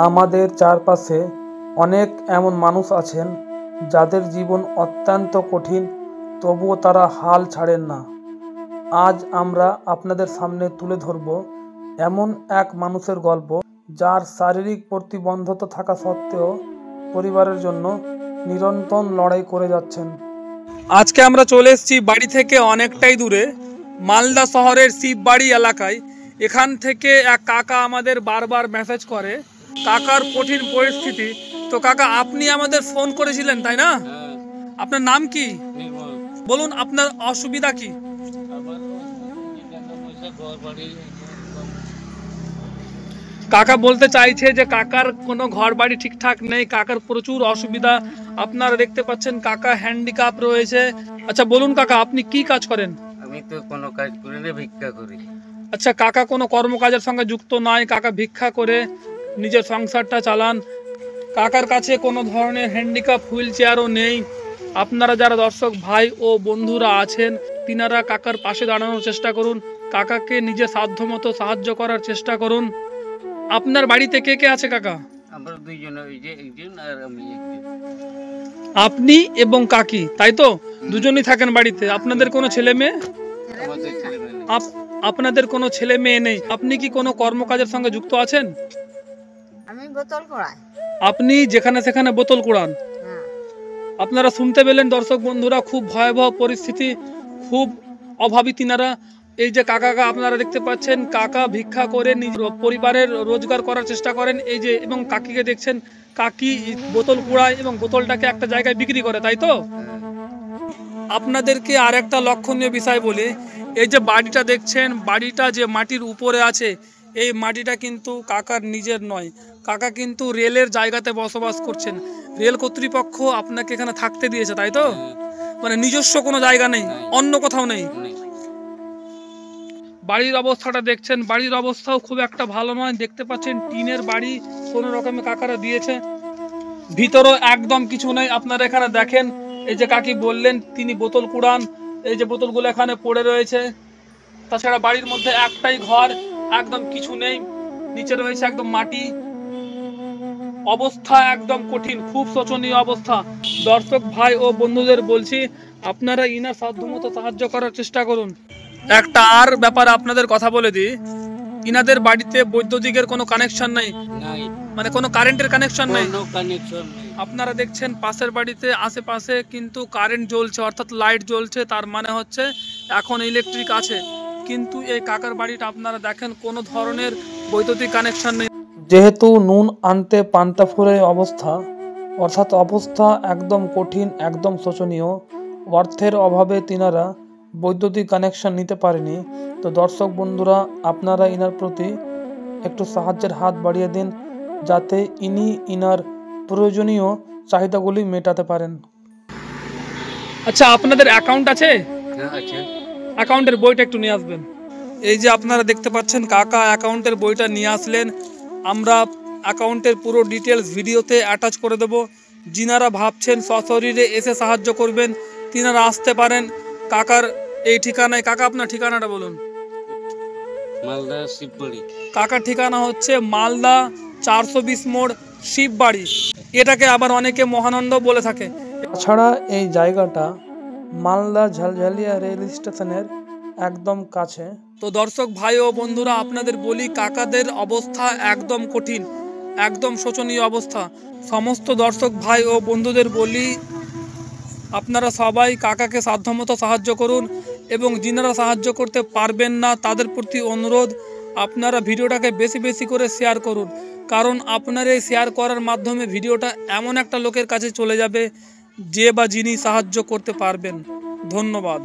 আমাদের চারপাশে অনেক এমন মানুষ আছেন যাদের জীবন অত্যন্ত কঠিন, তবুও তারা হাল ছাড়েন না। আজ আমরা আপনাদের সামনে তুলে ধরব এমন এক মানুষের গল্প, যার শারীরিক প্রতিবন্ধকতা থাকা সত্ত্বেও পরিবারের জন্য নিরন্তর লড়াই করে যাচ্ছেন। আজকে আমরা চলে এসেছি বাড়ি থেকে অনেকটাই দূরে, মালদা শহরের শিববাড়ি এলাকায়। এখান থেকে এক কাকা আমাদের বারবার মেসেজ করে, কাকার কঠিন পরিস্থিতি। তো কাকা, আপনি আমাদের ফোন করেছিলেন তাই না? আপনার নাম কি? বলুন আপনার অসুবিধা কি? কাকা বলতে চাইছে যে কাকার কোনো ঘর বাড়ি ঠিকঠাক নেই, কাকার প্রচুর অসুবিধা। আপনারা দেখতে পাচ্ছেন কাকা হ্যান্ডিক্যাপ রয়েছে। আচ্ছা বলুন কাকা, আপনি কি কাজ করেন? আমি তো কোনো কাজ করি না, ভিক্ষা করি। আচ্ছা, কাকা কোনো কর্মকাজের সঙ্গে যুক্ত নয়, কাকা ভিক্ষা করে নিজের সংসারটা চালান। কাকার কাছে কোনো ধরনের হ্যান্ডিক্যাপ হুইল চেয়ারও নেই। আপনারা যারা দর্শক ভাই ও বন্ধুরা আছেন, তিনারা কাকার পাশে দাঁড়ানোর চেষ্টা করুন, কাকাকে নিজের সাধ্যমতো সাহায্য করার চেষ্টা করুন। আপনার বাড়িতে কে কে আছে কাকা? আমরা দুইজন, ওই যে একজন আর আমি একজন। আপনি এবং কাকি, তাই তো? দুজনই থাকেন বাড়িতে। আপনাদের কোনো ছেলে মেয়ে? আমাদের ছেলেমেয়ে নেই। আপনাদের কোনো ছেলে মেয়ে নেই। আপনি কি কোনো কর্মকাজের সঙ্গে যুক্ত আছেন? আমি বোতল কড়াই। আপনি যেখানে সেখানে বোতল কুড়ান। আপনারা শুনতে পেলেন দর্শক বন্ধুরা, খুব ভয়াবহ পরিস্থিতি, খুব অভাবী তিনারা। এই যে কাকাকে আপনারা দেখতে পাচ্ছেন, কাকা ভিক্ষা করে নিজের পরিবারের রোজগার করার চেষ্টা করেন। এই যে, এবং কাকিকে দেখছেন, কাকি বোতল কুড়ায় এবং বোতলটাকে একটা জায়গায় বিক্রি করে, তাই তো? আপনাদেরকে আর একটা লক্ষণীয় বিষয় বলি, এই যে বাড়িটা দেখছেন, বাড়িটা যে মাটির উপরে আছে, এই মাটিটা কিন্তু কাকার নিজের নয়। কাকা কিন্তু রেলের জায়গাতে বসবাস করছেন। রেল কর্তৃপক্ষ আপনাকে এখানে থাকতে দিয়েছে, তাই তো? মানে নিজস্ব কোনো জায়গা নেই, অন্য কোথাও নেই। বাড়ির অবস্থাটা দেখছেন, বাড়ির অবস্থাও খুব একটা ভালো নয়। দেখতে পাচ্ছেন টিনের বাড়ি কোনো রকমে কাকারা দিয়েছে, ভিতরও একদম কিছু নেই। আপনারা এখানে দেখেন, এই যে কাকি বললেন তিনি বোতল কুড়ান, এই যে বোতলগুলো এখানে পড়ে রয়েছে। তাছাড়া বাড়ির মধ্যে একটাই ঘর, একদম কিছু নেই, নিচে রয়েছে একদম মাটি। অবস্থা একদম কঠিন, খুব শোচনীয় অবস্থা। দর্শক ভাই ও বন্ধুদের বলছি, আপনারা ইনার সাধ্যমতো সাহায্য করার চেষ্টা করুন। একটা আর ব্যাপার আপনাদের কথা বলে দিই, ইনাদের বাড়িতে বৈদ্যুতিকের কোনো কানেকশন নেই, মানে কোনো কারেন্টের কানেকশন নেই। আপনারা দেখছেন পাশের বাড়িতে আশেপাশে কিন্তু কারেন্ট জ্বলছে, অর্থাৎ লাইট জ্বলছে, তার মানে হচ্ছে এখন ইলেকট্রিক আছে। কিন্তু এই কাকার বাড়িটা আপনারা দেখেন, কোনো ধরনের বৈদ্যুতিক কানেকশন নেই। যেহেতু নুন আনতে পান্তা ফুরে অবস্থা, অর্থাৎ অবস্থা একদম কঠিন, একদম শোচনীয়। অর্থের অভাবে তিনারা বৈদ্যুতিক কানেকশন নিতে পারেনি। তো দর্শক বন্ধুরা, আপনারা ইনার প্রতি একটু সাহায্যের হাত বাড়িয়ে দিন, যাতে ইনি ইনার প্রয়োজনীয় চাহিদাগুলি মেটাতে পারেন। আচ্ছা, আপনাদের অ্যাকাউন্ট আছে? অ্যাকাউন্টের বইটা একটু নিয়ে আসবেন। এই যে আপনারা দেখতে পাচ্ছেন, কাকা অ্যাকাউন্টের বইটা নিয়ে আসলেন। আমরা অ্যাকাউন্টের পুরো ডিটেলস ভিডিওতে অ্যাটাচ করে দেব। যিনারা ভাবছেন সশরীরে এসে সাহায্য করবেন, তিনারা আসতে পারেন কাকার এই ঠিকানায়। কাকা, আপনার ঠিকানাটা বলুন। মালদা শিববাড়ি। কাকার ঠিকানা হচ্ছে মালদা 420 মোড় শিববাড়ি। এটাকে আবার অনেকে মহানন্দ বলে থাকে। এছাড়া এই জায়গাটা মালদা ঝালঝালিয়া রেল স্টেশনের একদম কাছে। তো দর্শক ভাই ও বন্ধুরা, আপনাদের বলি, কাকাদের অবস্থা একদম কঠিন, একদম শোচনীয় অবস্থা। সমস্ত দর্শক ভাই ও বন্ধুদের বলি, আপনারা সবাই কাকাকে সাধ্যমতো সাহায্য করুন, এবং যিনারা সাহায্য করতে পারবেন না তাদের প্রতি অনুরোধ, আপনারা ভিডিওটাকে বেশি বেশি করে শেয়ার করুন। কারণ আপনার এই শেয়ার করার মাধ্যমে ভিডিওটা এমন একটা লোকের কাছে চলে যাবে যে বা যিনি সাহায্য করতে পারবেন। ধন্যবাদ।